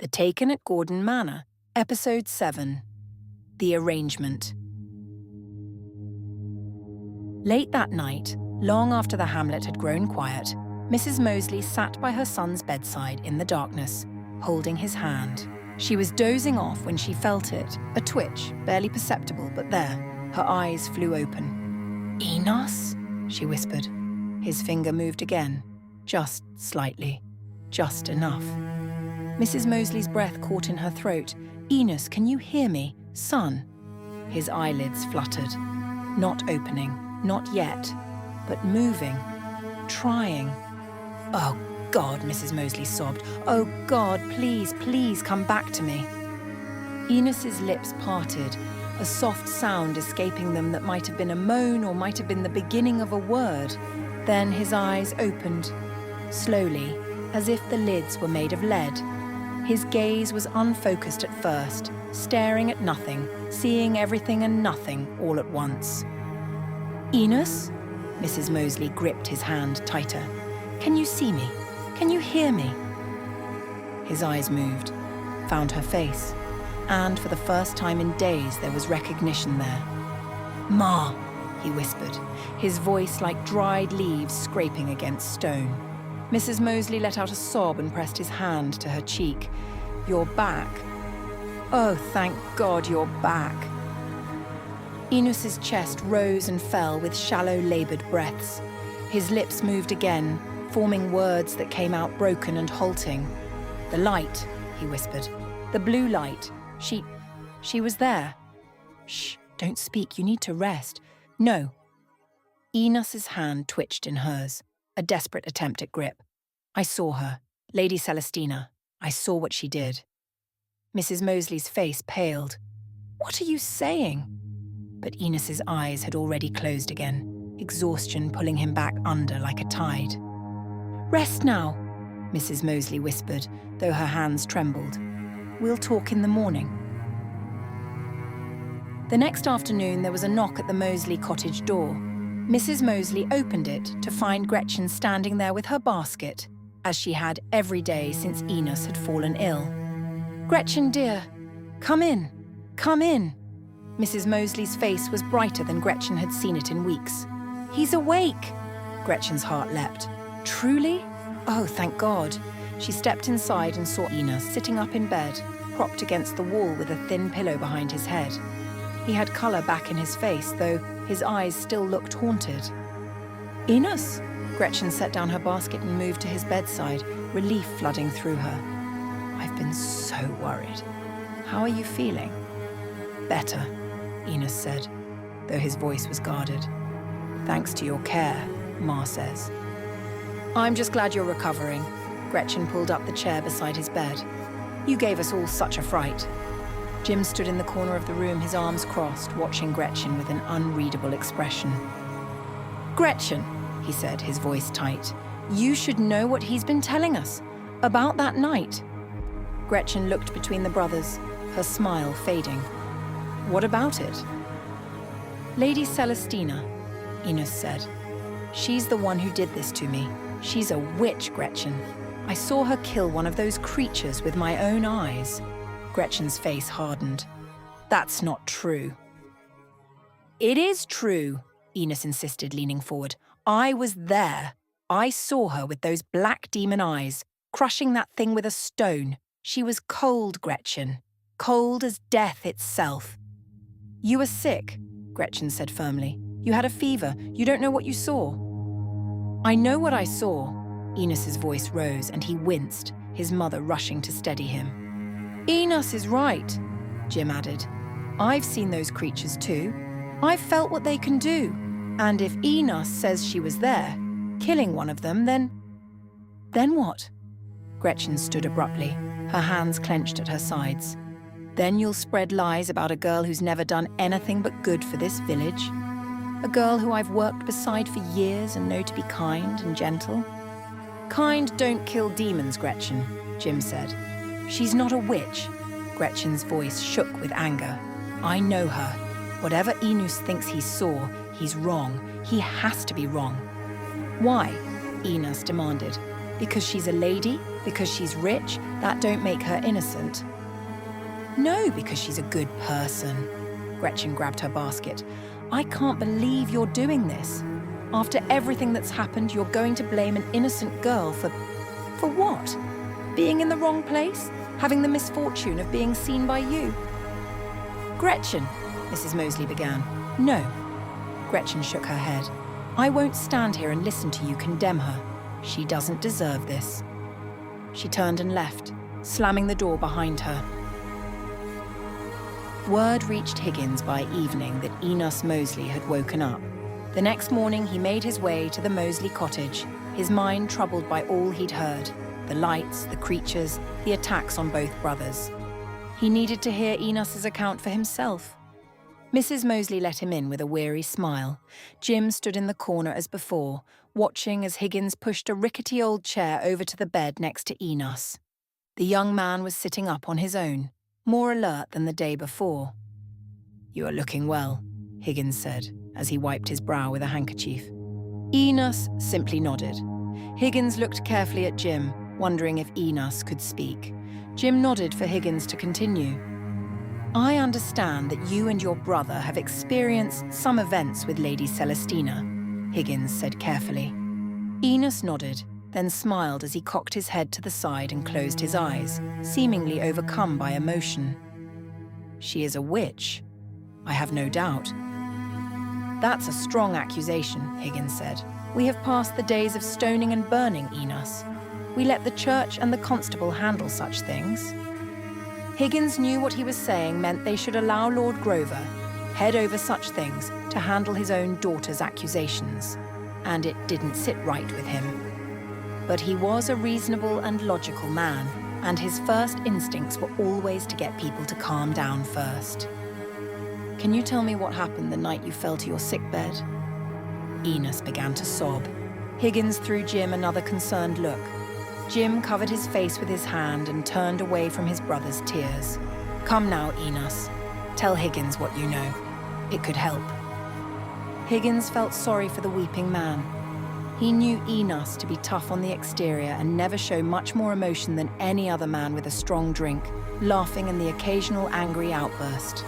The Taken at Gordon Manor, Episode 7. The Arrangement. Late that night, long after the hamlet had grown quiet, Mrs. Moseley sat by her son's bedside in the darkness, holding his hand. She was dozing off when she felt it, a twitch, barely perceptible, but there. Her eyes flew open. "Enos?" she whispered. His finger moved again, just slightly, just enough. Mrs. Moseley's breath caught in her throat. "Enos, can you hear me? Son?" His eyelids fluttered. Not opening, not yet, but moving, trying. "Oh, God," Mrs. Moseley sobbed. "Oh, God, please, please come back to me." Enos's lips parted, a soft sound escaping them that might have been a moan or might have been the beginning of a word. Then his eyes opened, slowly, as if the lids were made of lead. His gaze was unfocused at first, staring at nothing, seeing everything and nothing all at once. "Enos?" Mrs. Moseley gripped his hand tighter. "Can you see me? Can you hear me?" His eyes moved, found her face, and for the first time in days there was recognition there. "Ma," he whispered, his voice like dried leaves scraping against stone. Mrs. Moseley let out a sob and pressed his hand to her cheek. "You're back. Oh, thank God you're back." Enos's chest rose and fell with shallow, labored breaths. His lips moved again, forming words that came out broken and halting. "The light," he whispered. "The blue light. She was there." "Shh, don't speak, you need to rest." "No." Enos's hand twitched in hers, a desperate attempt at grip. "I saw her, Lady Celestina. I saw what she did." Mrs. Moseley's face paled. "What are you saying?" But Enos's eyes had already closed again, exhaustion pulling him back under like a tide. "Rest now," Mrs. Moseley whispered, though her hands trembled. "We'll talk in the morning." The next afternoon there was a knock at the Moseley cottage door. Mrs. Moseley opened it to find Gretchen standing there with her basket, as she had every day since Enos had fallen ill. "Gretchen, dear, come in, come in." Mrs. Moseley's face was brighter than Gretchen had seen it in weeks. "He's awake!" Gretchen's heart leapt. "Truly? Oh, thank God." She stepped inside and saw Enos sitting up in bed, propped against the wall with a thin pillow behind his head. He had colour back in his face, though his eyes still looked haunted. "Enos?" Gretchen set down her basket and moved to his bedside, relief flooding through her. "I've been so worried. How are you feeling?" "Better," Enos said, though his voice was guarded. "Thanks to your care, Ma says." "I'm just glad you're recovering." Gretchen pulled up the chair beside his bed. "You gave us all such a fright." Jim stood in the corner of the room, his arms crossed, watching Gretchen with an unreadable expression. "Gretchen," he said, his voice tight, "you should know what he's been telling us about that night." Gretchen looked between the brothers, her smile fading. "What about it?" "Lady Celestina," Enos said. "She's the one who did this to me. She's a witch, Gretchen. I saw her kill one of those creatures with my own eyes." Gretchen's face hardened. "That's not true." "It is true," Enos insisted, leaning forward. "I was there. I saw her with those black demon eyes, crushing that thing with a stone. She was cold, Gretchen. Cold as death itself." "You were sick," Gretchen said firmly. "You had a fever. You don't know what you saw." "I know what I saw." Enos's voice rose and he winced, his mother rushing to steady him. "Enos is right," Jim added. "I've seen those creatures too. I've felt what they can do. And if Enos says she was there, killing one of them, then what?" Gretchen stood abruptly, her hands clenched at her sides. "Then you'll spread lies about a girl who's never done anything but good for this village? A girl who I've worked beside for years and know to be kind and gentle?" "Kind don't kill demons, Gretchen," Jim said. "She's not a witch." Gretchen's voice shook with anger. "I know her. Whatever Enos thinks he saw, he's wrong. He has to be wrong." "Why?" Enos demanded. Because she's a lady? Because she's rich? That don't make her innocent. No, because she's a good person. Gretchen grabbed her basket. I can't believe you're doing this. After everything that's happened, you're going to blame an innocent girl for what? Being in the wrong place? Having the misfortune of being seen by you? Gretchen, Mrs. Moseley began. No. Gretchen shook her head. I won't stand here and listen to you condemn her. She doesn't deserve this. She turned and left, slamming the door behind her. Word reached Higgins by evening that Enos Moseley had woken up. The next morning he made his way to the Moseley cottage, his mind troubled by all he'd heard, the lights, the creatures, the attacks on both brothers. He needed to hear Enos's account for himself. Mrs. Moseley let him in with a weary smile. Jim stood in the corner as before, watching as Higgins pushed a rickety old chair over to the bed next to Enos. The young man was sitting up on his own, more alert than the day before. You are looking well, Higgins said, as he wiped his brow with a handkerchief. Enos simply nodded. Higgins looked carefully at Jim, wondering if Enos could speak. Jim nodded for Higgins to continue. I understand that you and your brother have experienced some events with Lady Celestina, Higgins said carefully. Enos nodded, then smiled as he cocked his head to the side and closed his eyes, seemingly overcome by emotion. She is a witch, I have no doubt. That's a strong accusation, Higgins said. We have passed the days of stoning and burning Enos. We let the church and the constable handle such things. Higgins knew what he was saying meant they should allow Lord Grover, head over such things, to handle his own daughter's accusations. And it didn't sit right with him. But he was a reasonable and logical man, and his first instincts were always to get people to calm down first. Can you tell me what happened the night you fell to your sickbed? Enos began to sob. Higgins threw Jim another concerned look. Jim covered his face with his hand and turned away from his brother's tears. Come now, Enos. Tell Higgins what you know. It could help. Higgins felt sorry for the weeping man. He knew Enos to be tough on the exterior and never show much more emotion than any other man with a strong drink, laughing and the occasional angry outburst.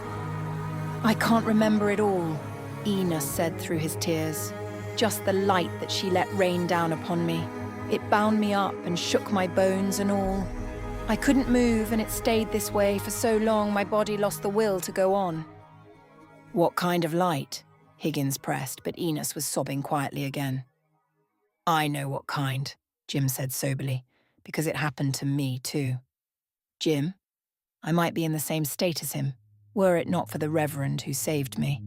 I can't remember it all, Enos said through his tears. Just the light that she let rain down upon me. It bound me up and shook my bones and all. I couldn't move, and it stayed this way for so long my body lost the will to go on. What kind of light? Higgins pressed, but Enos was sobbing quietly again. I know what kind, Jim said soberly, because it happened to me too. Jim, I might be in the same state as him, were it not for the Reverend who saved me.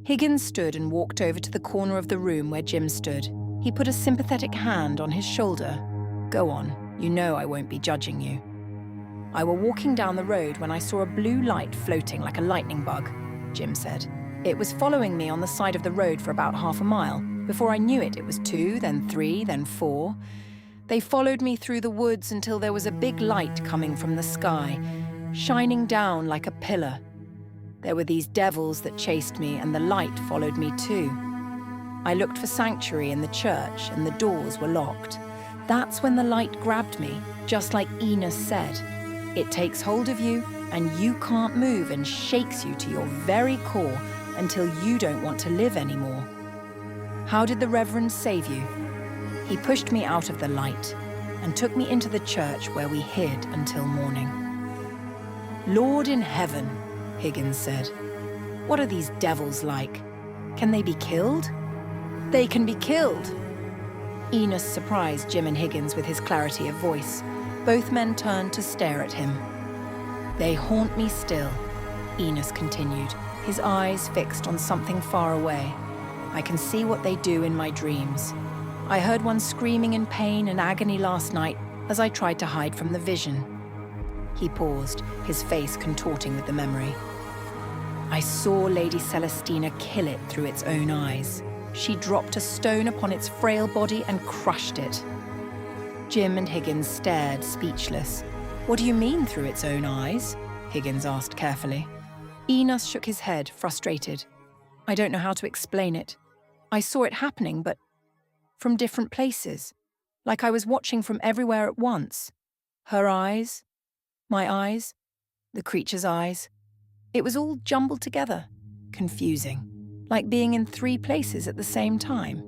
Higgins stood and walked over to the corner of the room where Jim stood. He put a sympathetic hand on his shoulder. Go on, you know I won't be judging you. I were walking down the road when I saw a blue light floating like a lightning bug, Jim said. It was following me on the side of the road for about half a mile. Before I knew it, it was 2, then 3, then 4. They followed me through the woods until there was a big light coming from the sky, shining down like a pillar. There were these devils that chased me, and the light followed me too. I looked for sanctuary in the church, and the doors were locked. That's when the light grabbed me, just like Enos said. It takes hold of you, and you can't move, and shakes you to your very core until you don't want to live anymore. How did the Reverend save you? He pushed me out of the light and took me into the church where we hid until morning. Lord in heaven, Higgins said. What are these devils like? Can they be killed? They can be killed. Enos surprised Jim and Higgins with his clarity of voice. Both men turned to stare at him. They haunt me still, Enos continued, his eyes fixed on something far away. I can see what they do in my dreams. I heard one screaming in pain and agony last night as I tried to hide from the vision. He paused, his face contorting with the memory. I saw Lady Celestina kill it through its own eyes. She dropped a stone upon its frail body and crushed it. Jim and Higgins stared, speechless. What do you mean through its own eyes? Higgins asked carefully. Enos shook his head, frustrated. I don't know how to explain it. I saw it happening, but from different places. like I was watching from everywhere at once. Her eyes, my eyes, the creature's eyes. It was all jumbled together, confusing, like being in 3 places at the same time.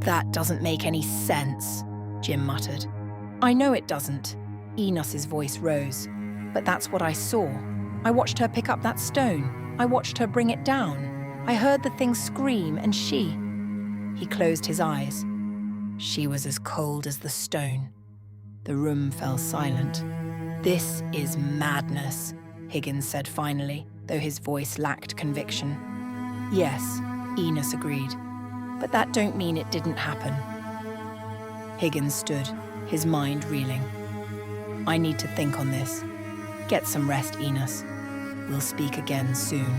"That doesn't make any sense," Jim muttered. "I know it doesn't." Enos's voice rose. "But that's what I saw. I watched her pick up that stone. I watched her bring it down. I heard the thing scream and she..." He closed his eyes. "She was as cold as the stone." The room fell silent. "This is madness," Higgins said finally, though his voice lacked conviction. "Yes," Enos agreed. "But that don't mean it didn't happen." Higgins stood, his mind reeling. "I need to think on this. Get some rest, Enos. We'll speak again soon."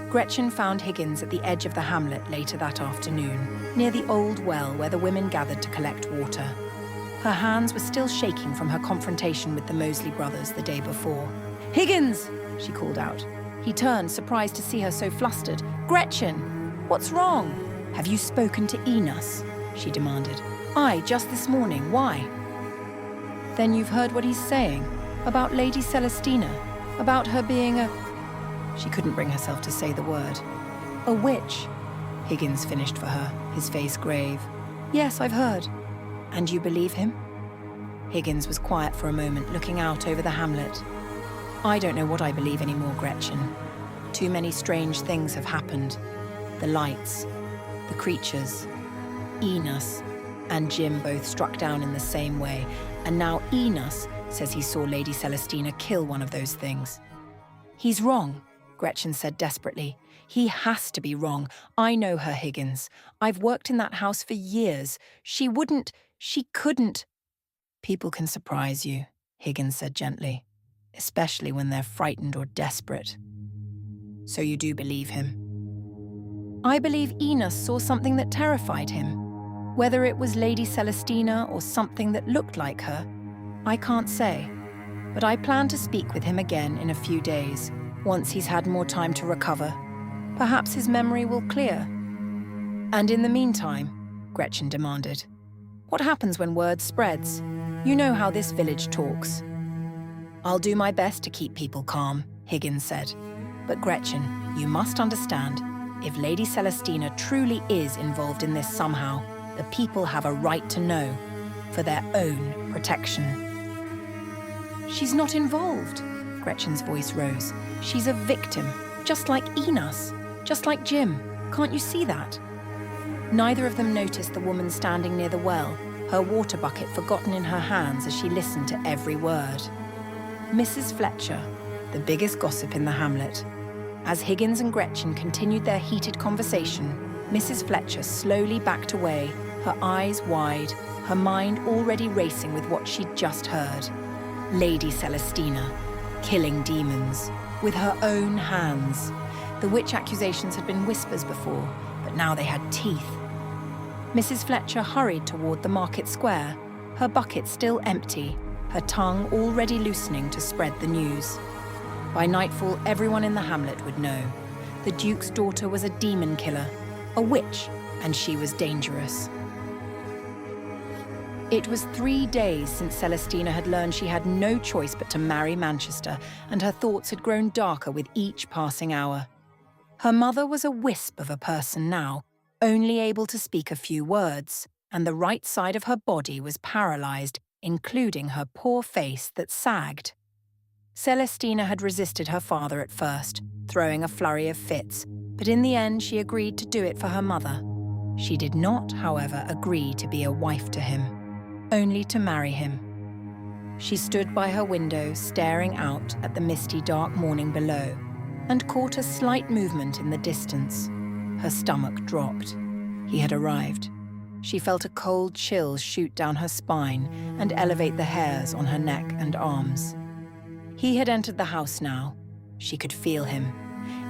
Gretchen found Higgins at the edge of the hamlet later that afternoon, near the old well where the women gathered to collect water. Her hands were still shaking from her confrontation with the Mosley brothers the day before. "Higgins!" she called out. He turned, surprised to see her so flustered. "Gretchen! What's wrong?" "Have you spoken to Enos?" she demanded. "Aye, just this morning. Why?" "Then you've heard what he's saying? About Lady Celestina? About her being a..." She couldn't bring herself to say the word. "A witch," Higgins finished for her, his face grave. "Yes, I've heard." "And you believe him?" Higgins was quiet for a moment, looking out over the hamlet. "I don't know what I believe anymore, Gretchen. Too many strange things have happened. The lights, the creatures, Enos and Jim both struck down in the same way, and now Enos says he saw Lady Celestina kill one of those things." "He's wrong," Gretchen said desperately. "He has to be wrong. I know her, Higgins. I've worked in that house for years. She couldn't." "People can surprise you," Higgins said gently, "especially when they're frightened or desperate." "So you do believe him?" "I believe Enos saw something that terrified him. Whether it was Lady Celestina or something that looked like her, I can't say. But I plan to speak with him again in a few days, once he's had more time to recover. Perhaps his memory will clear." "And in the meantime," Gretchen demanded, "what happens when word spreads? You know how this village talks." "I'll do my best to keep people calm," Higgins said. "But Gretchen, you must understand, if Lady Celestina truly is involved in this somehow, the people have a right to know, for their own protection." "She's not involved," Gretchen's voice rose. "She's a victim, just like Enos, just like Jim. Can't you see that?" Neither of them noticed the woman standing near the well, her water bucket forgotten in her hands as she listened to every word. Mrs. Fletcher, the biggest gossip in the hamlet. As Higgins and Gretchen continued their heated conversation, Mrs. Fletcher slowly backed away, her eyes wide, her mind already racing with what she'd just heard. Lady Celestina, killing demons, with her own hands. The witch accusations had been whispers before, but now they had teeth. Mrs. Fletcher hurried toward the market square, her bucket still empty, her tongue already loosening to spread the news. By nightfall, everyone in the hamlet would know. The Duke's daughter was a demon killer, a witch, and she was dangerous. It was 3 days since Celestina had learned she had no choice but to marry Manchester, and her thoughts had grown darker with each passing hour. Her mother was a wisp of a person now, only able to speak a few words, and the right side of her body was paralyzed, including her poor face that sagged. Celestina had resisted her father at first, throwing a flurry of fits, but in the end she agreed to do it for her mother. She did not, however, agree to be a wife to him, only to marry him. She stood by her window, staring out at the misty, dark morning below, and caught a slight movement in the distance. Her stomach dropped. He had arrived. She felt a cold chill shoot down her spine and elevate the hairs on her neck and arms. He had entered the house now. She could feel him.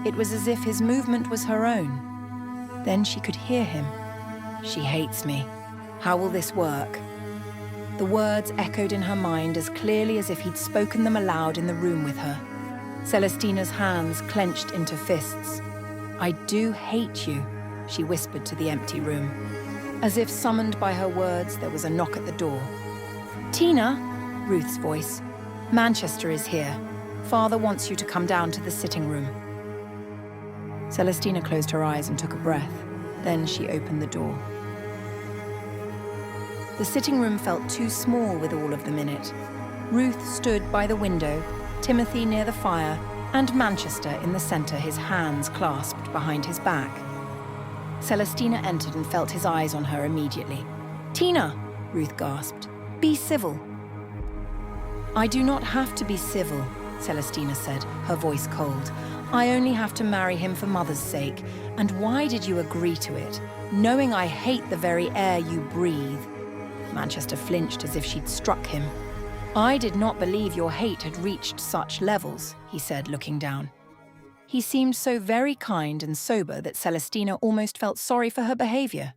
It was as if his movement was her own. Then she could hear him. "She hates me. How will this work?" The words echoed in her mind as clearly as if he'd spoken them aloud in the room with her. Celestina's hands clenched into fists. "I do hate you," she whispered to the empty room. As if summoned by her words, there was a knock at the door. "Tina," Ruth's voice. "Manchester is here. Father wants you to come down to the sitting room." Celestina closed her eyes and took a breath. Then she opened the door. The sitting room felt too small with all of them in it. Ruth stood by the window, Timothy near the fire, and Manchester in the center, his hands clasped behind his back. Celestina entered and felt his eyes on her immediately. "Tina," Ruth gasped, "be civil." "I do not have to be civil," Celestina said, her voice cold. "I only have to marry him for Mother's sake. And why did you agree to it, knowing I hate the very air you breathe?" Manchester flinched as if she'd struck him. "I did not believe your hate had reached such levels," he said, looking down. He seemed so very kind and sober that Celestina almost felt sorry for her behavior.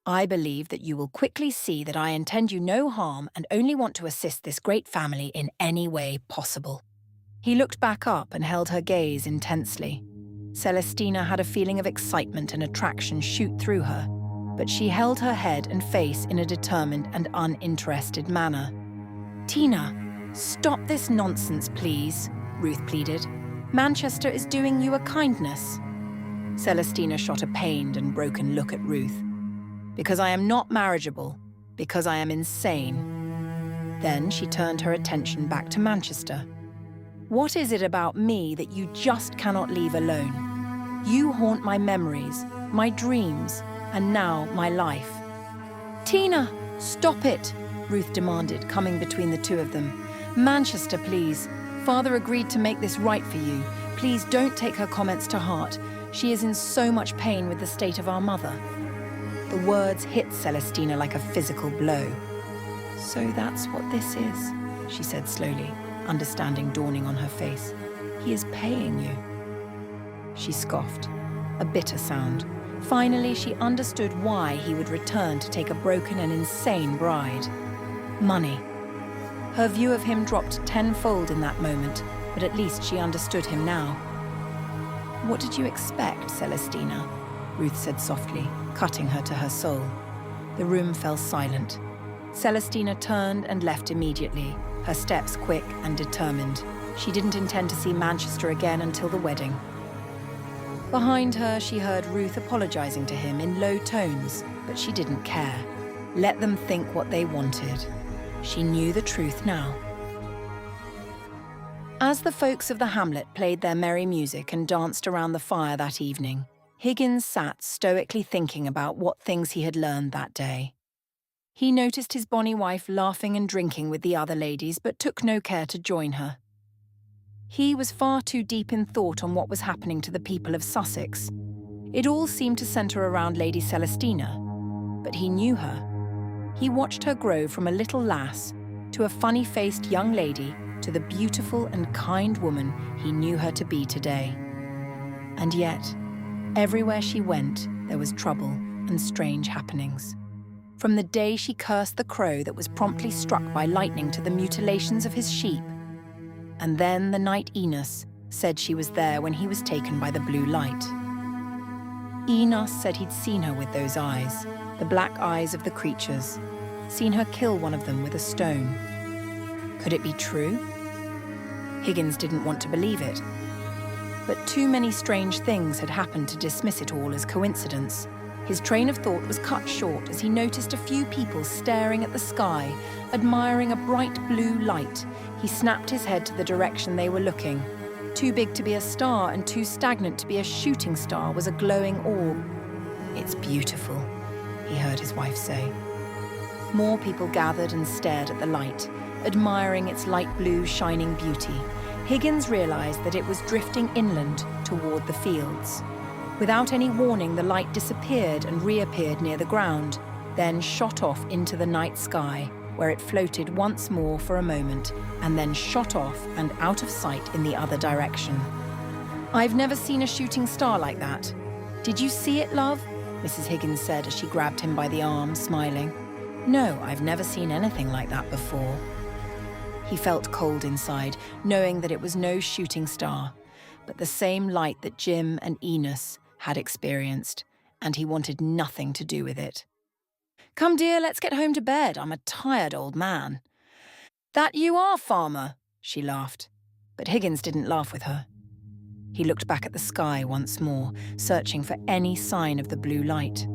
"I believe that you will quickly see that I intend you no harm and only want to assist this great family in any way possible." He looked back up and held her gaze intensely. Celestina had a feeling of excitement and attraction shoot through her, but she held her head and face in a determined and uninterested manner. "Tina, stop this nonsense, please," Ruth pleaded. "Manchester is doing you a kindness." Celestina shot a pained and broken look at Ruth. "Because I am not marriageable, because I am insane." Then she turned her attention back to Manchester. "What is it about me that you just cannot leave alone? You haunt my memories, my dreams, and now my life." "Tina, stop it," Ruth demanded, coming between the two of them. "Manchester, please. Father agreed to make this right for you. Please don't take her comments to heart. She is in so much pain with the state of our mother." The words hit Celestina like a physical blow. "So that's what this is," she said slowly, understanding dawning on her face. "He is paying you." She scoffed, a bitter sound. Finally, she understood why he would return to take a broken and insane bride. Money. Her view of him dropped tenfold in that moment, but at least she understood him now. "What did you expect, Celestina?" Ruth said softly, cutting her to her soul. The room fell silent. Celestina turned and left immediately, her steps quick and determined. She didn't intend to see Manchester again until the wedding. Behind her, she heard Ruth apologizing to him in low tones, but she didn't care. Let them think what they wanted. She knew the truth now. As the folks of the hamlet played their merry music and danced around the fire that evening, Higgins sat stoically thinking about what things he had learned that day. He noticed his bonny wife laughing and drinking with the other ladies, but took no care to join her. He was far too deep in thought on what was happening to the people of Sussex. It all seemed to centre around Lady Celestina, but he knew her. He watched her grow from a little lass to a funny-faced young lady to the beautiful and kind woman he knew her to be today. And yet, everywhere she went, there was trouble and strange happenings. From the day she cursed the crow that was promptly struck by lightning to the mutilations of his sheep. And then the night Enos said she was there when he was taken by the blue light. Enos said he'd seen her with those eyes, the black eyes of the creatures, seen her kill one of them with a stone. Could it be true? Higgins didn't want to believe it. But too many strange things had happened to dismiss it all as coincidence. His train of thought was cut short as he noticed a few people staring at the sky, admiring a bright blue light. He snapped his head to the direction they were looking. Too big to be a star and too stagnant to be a shooting star was a glowing orb. "It's beautiful," he heard his wife say. More people gathered and stared at the light, admiring its light blue shining beauty. Higgins realized that it was drifting inland toward the fields. Without any warning, the light disappeared and reappeared near the ground, then shot off into the night sky, where it floated once more for a moment, and then shot off and out of sight in the other direction. "I've never seen a shooting star like that. Did you see it, love?" Mrs. Higgins said as she grabbed him by the arm, smiling. "No, I've never seen anything like that before." He felt cold inside, knowing that it was no shooting star, but the same light that Jim and Enos had experienced, and he wanted nothing to do with it. Come, dear, let's get home to bed. I'm a tired old man. That you are, farmer, she laughed. But Higgins didn't laugh with her. He looked back at the sky once more, searching for any sign of the blue light.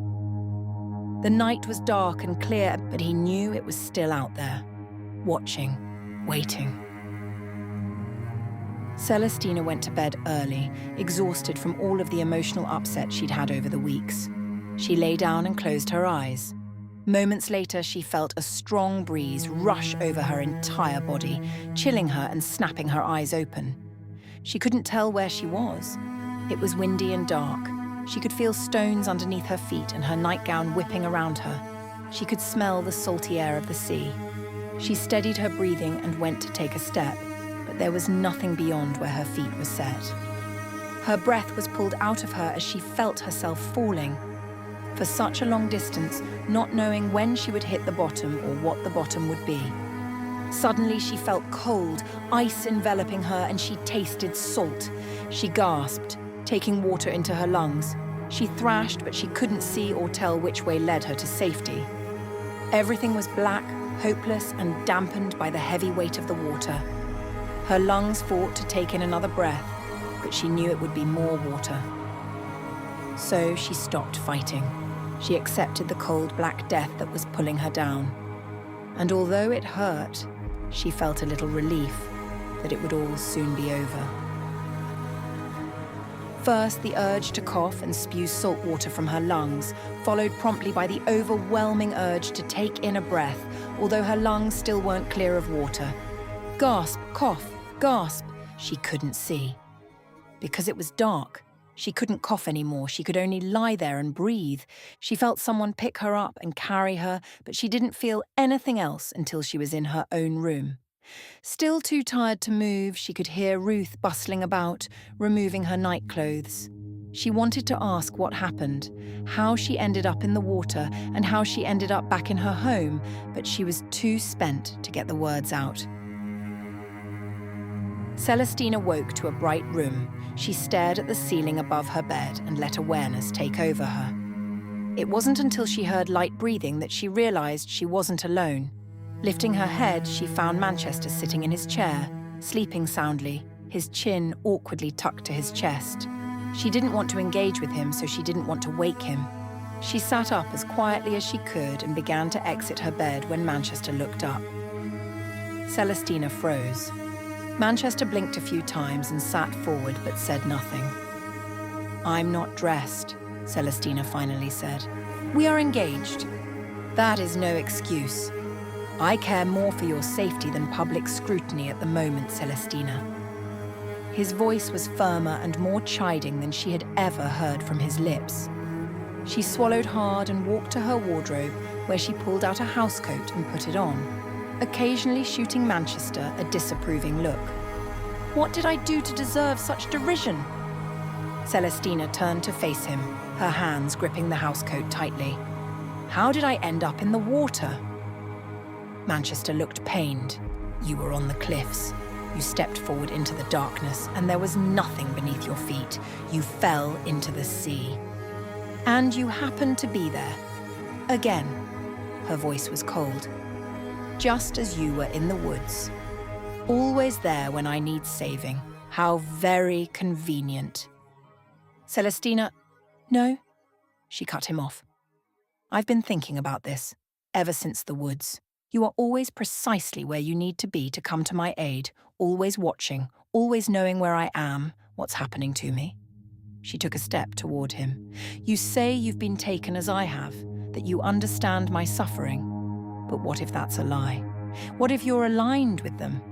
The night was dark and clear, but he knew it was still out there, watching, waiting. Celestina went to bed early, exhausted from all of the emotional upset she'd had over the weeks. She lay down and closed her eyes. Moments later, she felt a strong breeze rush over her entire body, chilling her and snapping her eyes open. She couldn't tell where she was. It was windy and dark. She could feel stones underneath her feet and her nightgown whipping around her. She could smell the salty air of the sea. She steadied her breathing and went to take a step, but there was nothing beyond where her feet were set. Her breath was pulled out of her as she felt herself falling. For such a long distance, not knowing when she would hit the bottom or what the bottom would be. Suddenly she felt cold, ice enveloping her, and she tasted salt. She gasped, taking water into her lungs. She thrashed, but she couldn't see or tell which way led her to safety. Everything was black, hopeless, and dampened by the heavy weight of the water. Her lungs fought to take in another breath, but she knew it would be more water. So she stopped fighting. She accepted the cold black death that was pulling her down. And although it hurt, she felt a little relief that it would all soon be over. First, the urge to cough and spew salt water from her lungs, followed promptly by the overwhelming urge to take in a breath, although her lungs still weren't clear of water. Gasp, cough, gasp. She couldn't see. Because it was dark, she couldn't cough anymore. She could only lie there and breathe. She felt someone pick her up and carry her, but she didn't feel anything else until she was in her own room. Still too tired to move, she could hear Ruth bustling about, removing her nightclothes. She wanted to ask what happened, how she ended up in the water, and how she ended up back in her home, but she was too spent to get the words out. Celestina woke to a bright room. She stared at the ceiling above her bed and let awareness take over her. It wasn't until she heard light breathing that she realized she wasn't alone. Lifting her head, she found Manchester sitting in his chair, sleeping soundly, his chin awkwardly tucked to his chest. She didn't want to engage with him, so she didn't want to wake him. She sat up as quietly as she could and began to exit her bed when Manchester looked up. Celestina froze. Manchester blinked a few times and sat forward but said nothing. "I'm not dressed," Celestina finally said. "We are engaged. That is no excuse. I care more for your safety than public scrutiny at the moment, Celestina." His voice was firmer and more chiding than she had ever heard from his lips. She swallowed hard and walked to her wardrobe, where she pulled out a housecoat and put it on, occasionally shooting Manchester a disapproving look. What did I do to deserve such derision? Celestina turned to face him, her hands gripping the housecoat tightly. How did I end up in the water? Manchester looked pained. You were on the cliffs. You stepped forward into the darkness, and there was nothing beneath your feet. You fell into the sea. And you happened to be there. Again. Her voice was cold. Just as you were in the woods. Always there when I need saving. How very convenient. Celestina, no, she cut him off. I've been thinking about this, ever since the woods. You are always precisely where you need to be to come to my aid, always watching, always knowing where I am, what's happening to me. She took a step toward him. You say you've been taken as I have, that you understand my suffering. But what if that's a lie? What if you're aligned with them?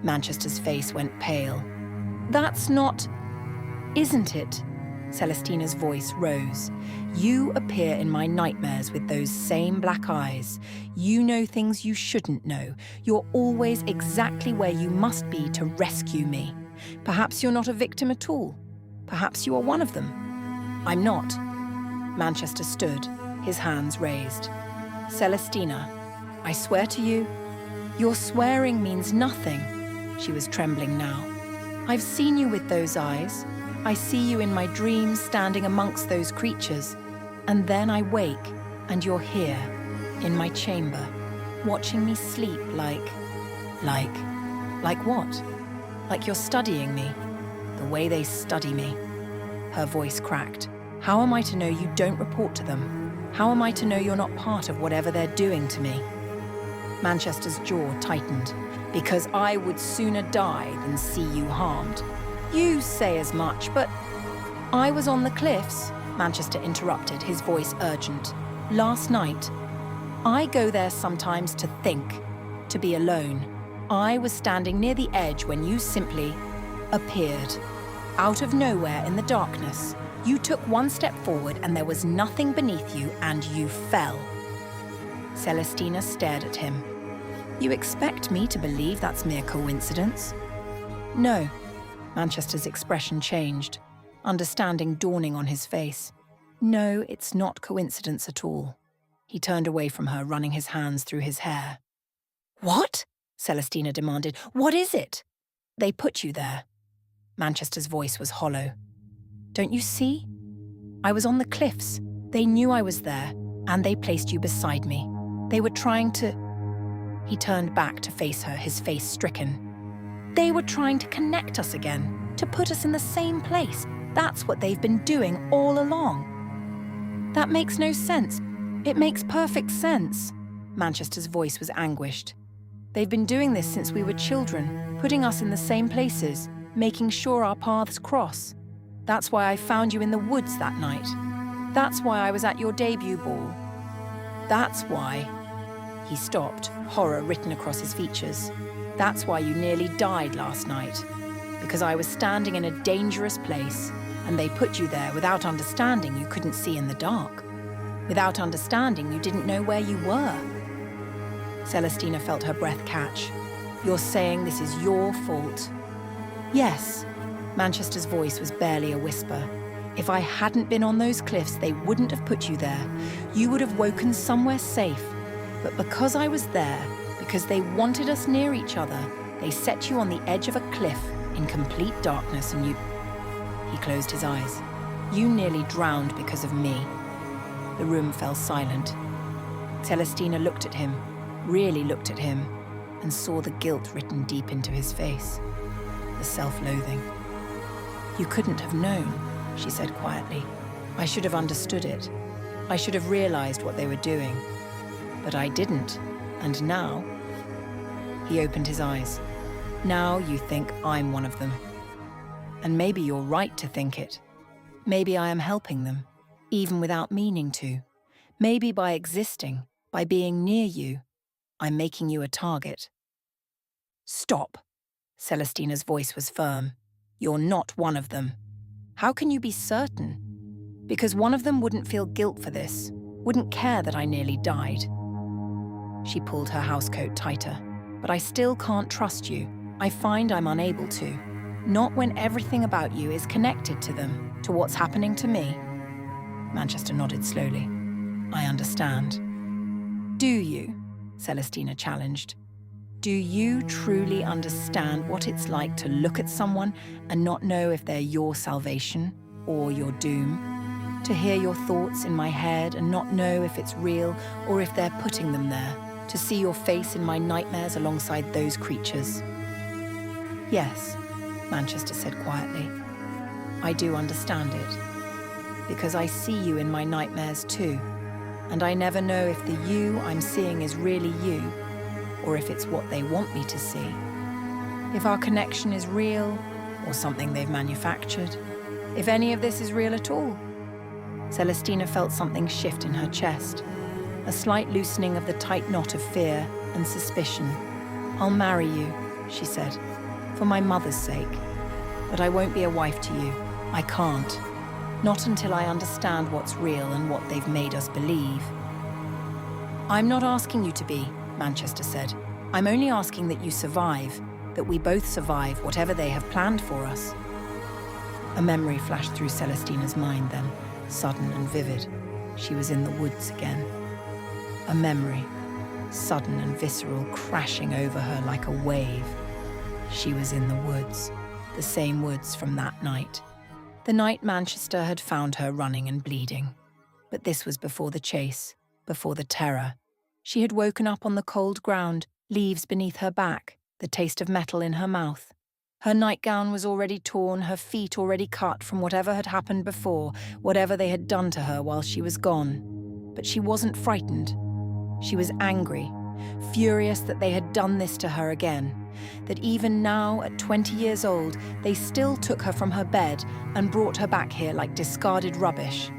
Manchester's face went pale. That's not... Isn't it? Celestina's voice rose. You appear in my nightmares with those same black eyes. You know things you shouldn't know. You're always exactly where you must be to rescue me. Perhaps you're not a victim at all. Perhaps you are one of them. I'm not. Manchester stood, his hands raised. Celestina, I swear to you, your swearing means nothing. She was trembling now. I've seen you with those eyes. I see you in my dreams standing amongst those creatures. And then I wake, and you're here. in my chamber, watching me sleep like what? Like you're studying me, the way they study me. Her voice cracked. How am I to know you don't report to them? How am I to know you're not part of whatever they're doing to me? Manchester's jaw tightened. Because I would sooner die than see you harmed. You say as much, but I was on the cliffs, Manchester interrupted, his voice urgent. Last night. I go there sometimes to think, to be alone. I was standing near the edge when you simply appeared. Out of nowhere in the darkness, you took one step forward and there was nothing beneath you and you fell. Celestina stared at him. You expect me to believe that's mere coincidence? No. Manchester's expression changed, understanding dawning on his face. No, it's not coincidence at all. He turned away from her, running his hands through his hair. What? Celestina demanded. What is it? They put you there. Manchester's voice was hollow. Don't you see? I was on the cliffs. They knew I was there, and they placed you beside me. They were trying to... He turned back to face her, his face stricken. They were trying to connect us again, to put us in the same place. That's what they've been doing all along. That makes no sense. It makes perfect sense. Manchester's voice was anguished. They've been doing this since we were children, putting us in the same places, making sure our paths cross. That's why I found you in the woods that night. That's why I was at your debut ball. That's why... He stopped, horror written across his features. That's why you nearly died last night. Because I was standing in a dangerous place, and they put you there without understanding you couldn't see in the dark. Without understanding you didn't know where you were. Celestina felt her breath catch. You're saying this is your fault? Yes. Manchester's voice was barely a whisper. If I hadn't been on those cliffs, they wouldn't have put you there. You would have woken somewhere safe. But because I was there, because they wanted us near each other, they set you on the edge of a cliff in complete darkness and you... He closed his eyes. You nearly drowned because of me. The room fell silent. Celestina looked at him, really looked at him, and saw the guilt written deep into his face. The self-loathing. You couldn't have known, she said quietly. I should have understood it. I should have realized what they were doing. But I didn't, and now... He opened his eyes. Now you think I'm one of them. And maybe you're right to think it. Maybe I am helping them, even without meaning to. Maybe by existing, by being near you, I'm making you a target. Stop. Celestina's voice was firm. You're not one of them. How can you be certain? Because one of them wouldn't feel guilt for this, wouldn't care that I nearly died. She pulled her housecoat tighter. But I still can't trust you. I find I'm unable to. Not when everything about you is connected to them, to what's happening to me. Manchester nodded slowly. I understand. Do you? Celestina challenged. Do you truly understand what it's like to look at someone and not know if they're your salvation or your doom? To hear your thoughts in my head and not know if it's real or if they're putting them there? To see your face in my nightmares alongside those creatures? Yes, Manchester said quietly. I do understand it. Because I see you in my nightmares too. And I never know if the you I'm seeing is really you, or if it's what they want me to see. If our connection is real, or something they've manufactured. If any of this is real at all. Celestina felt something shift in her chest. A slight loosening of the tight knot of fear and suspicion. I'll marry you, she said, for my mother's sake. But I won't be a wife to you. I can't. Not until I understand what's real and what they've made us believe. I'm not asking you to be, Manchester said. I'm only asking that you survive, that we both survive whatever they have planned for us. A memory flashed through Celestina's mind then, sudden and vivid. She was in the woods again. A memory, sudden and visceral, crashing over her like a wave. She was in the woods, the same woods from that night. The night Manchester had found her running and bleeding. But this was before the chase, before the terror. She had woken up on the cold ground, leaves beneath her back, the taste of metal in her mouth. Her nightgown was already torn, her feet already cut from whatever had happened before, whatever they had done to her while she was gone. But she wasn't frightened. She was angry, furious that they had done this to her again, that even now, at 20 years old, they still took her from her bed and brought her back here like discarded rubbish.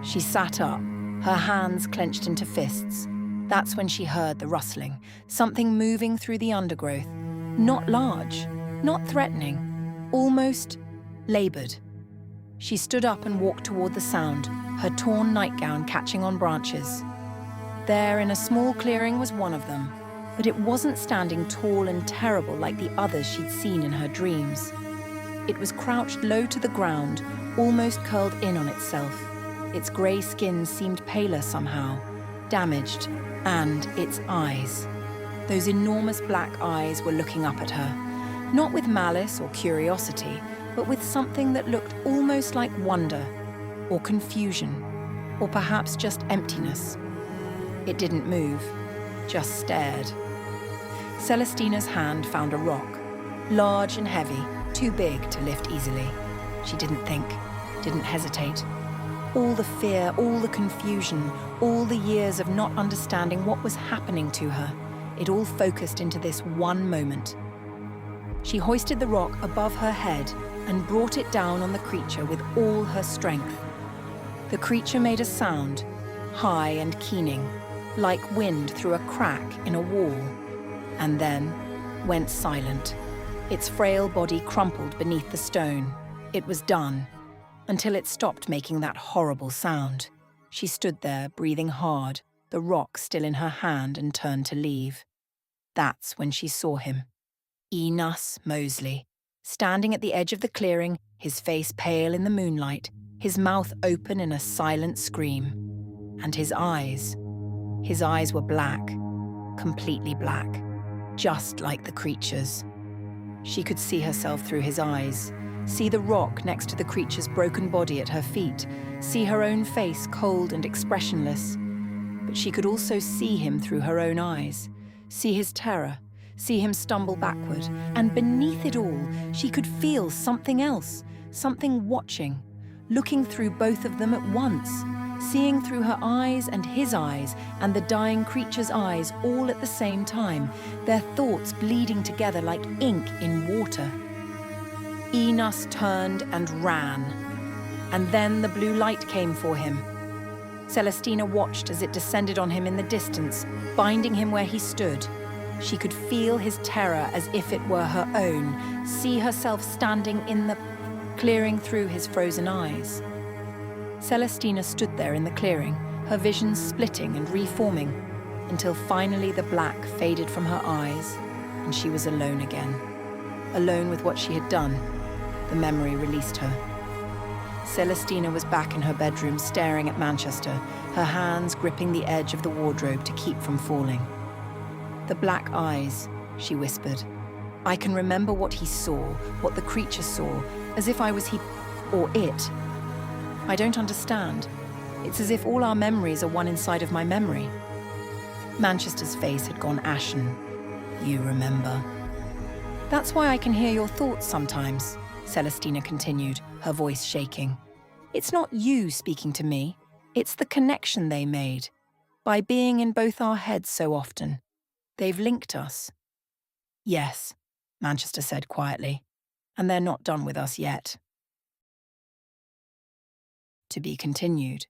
She sat up, her hands clenched into fists. That's when she heard the rustling, something moving through the undergrowth. Not large, not threatening, almost laboured. She stood up and walked toward the sound, her torn nightgown catching on branches. There, in a small clearing, was one of them, but it wasn't standing tall and terrible like the others she'd seen in her dreams. It was crouched low to the ground, almost curled in on itself. Its grey skin seemed paler somehow, damaged, and its eyes. Those enormous black eyes were looking up at her, not with malice or curiosity, but with something that looked almost like wonder, or confusion, or perhaps just emptiness. It didn't move, just stared. Celestina's hand found a rock, large and heavy, too big to lift easily. She didn't think, didn't hesitate. All the fear, all the confusion, all the years of not understanding what was happening to her, it all focused into this one moment. She hoisted the rock above her head and brought it down on the creature with all her strength. The creature made a sound, high and keening, like wind through a crack in a wall, and then went silent. Its frail body crumpled beneath the stone. It was done, until it stopped making that horrible sound. She stood there, breathing hard, the rock still in her hand, and turned to leave. That's when she saw him. Enos Moseley, standing at the edge of the clearing, his face pale in the moonlight, his mouth open in a silent scream. And his eyes were black, completely black, just like the creature's. She could see herself through his eyes, see the rock next to the creature's broken body at her feet, see her own face cold and expressionless. But she could also see him through her own eyes, see his terror, see him stumble backward, and beneath it all, she could feel something else, something watching, looking through both of them at once, seeing through her eyes and his eyes and the dying creature's eyes all at the same time, their thoughts bleeding together like ink in water. Enos turned and ran, and then the blue light came for him. Celestina watched as it descended on him in the distance, binding him where he stood. She could feel his terror as if it were her own, see herself standing in the clearing through his frozen eyes. Celestina stood there in the clearing, her vision splitting and reforming, until finally the black faded from her eyes, and she was alone again. Alone with what she had done. The memory released her. Celestina was back in her bedroom staring at Manchester, her hands gripping the edge of the wardrobe to keep from falling. The black eyes, she whispered. I can remember what he saw, what the creature saw, as if I was he or it. I don't understand. It's as if all our memories are one inside of my memory. Manchester's face had gone ashen. You remember. That's why I can hear your thoughts sometimes, Celestina continued, her voice shaking. It's not you speaking to me. It's the connection they made. By being in both our heads so often. They've linked us. Yes, Manchester said quietly, and they're not done with us yet. To be continued.